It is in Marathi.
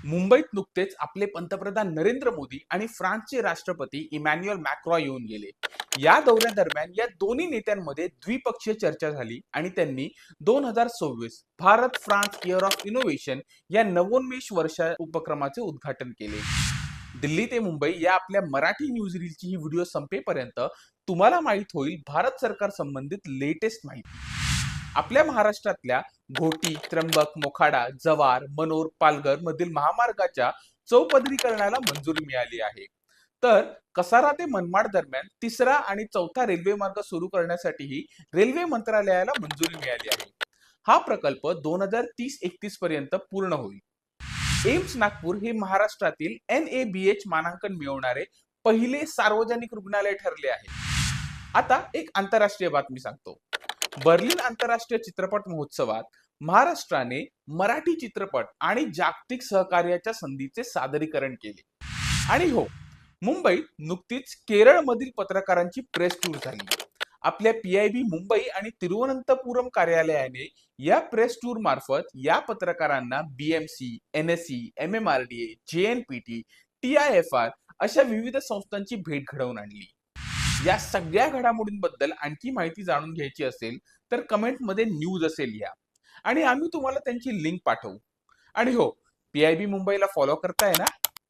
मुंबईत नुकतेच आपले पंतप्रधान नरेंद्र मोदी आणि फ्रान्सचे राष्ट्रपती इमॅन्युअल मॅक्रॉ येऊन गेले. या दौऱ्यादरम्यान या दोन्ही नेत्यांमध्ये द्विपक्षीय चर्चा झाली आणि त्यांनी 2026 Bharat France year of innovation या नवोन्मेष वर्षा उपक्रमाचे उद्घाटन केले. दिल्ली ते मुंबई या आपल्या मराठी न्यूज रीलची ही व्हिडिओ संपेपर्यंत तुम्हाला माहित होईल भारत सरकार संबंधित लेटेस्ट माहिती. आपल्या महाराष्ट्रातल्या घोटी, त्र्यंबक, मोखाडा, जव्हार, मनोर, पालघर मधील महामार्गाच्या चौपदरीकरणाला मंजुरी मिळाली आहे. तर कसारा ते मनमाड दरम्यान तिसरा आणि चौथा रेल्वे मार्ग सुरू करण्यासाठीही रेल्वे मंत्रालयाला मंजुरी मिळाली आहे. हा प्रकल्प 2030-31 पर्यंत पूर्ण होईल. एम्स नागपूर हे महाराष्ट्रातील NABH मानांकन मिळवणारे पहिले सार्वजनिक रुग्णालय ठरले आहे. आता एक आंतरराष्ट्रीय बातमी सांगतो. बर्लिन आंतरराष्ट्रीय चित्रपट महोत्सवात महाराष्ट्राने मराठी चित्रपट आणि जागतिक सहकार्याच्या संधीचे सादरीकरण केले. आणि हो, मुंबईत नुकतीच केरळमधील पत्रकारांची प्रेस टूर झाली. आपल्या PIB मुंबई आणि तिरुवनंतपुरम कार्यालयाने या प्रेस टूर मार्फत या पत्रकारांना BMC, NSE, MMRDA, JNPT, TIFR अशा विविध संस्थांची भेट घडवून आणली. या सगळ्या घडामोडींबद्दल आणखी माहिती जाणून घ्यायची असेल तर कमेंटमध्ये न्यूज असे लिहा आणि आम्ही तुम्हाला त्यांची लिंक पाठवू. आणि हो, PIB मुंबईला फॉलो करताय ना?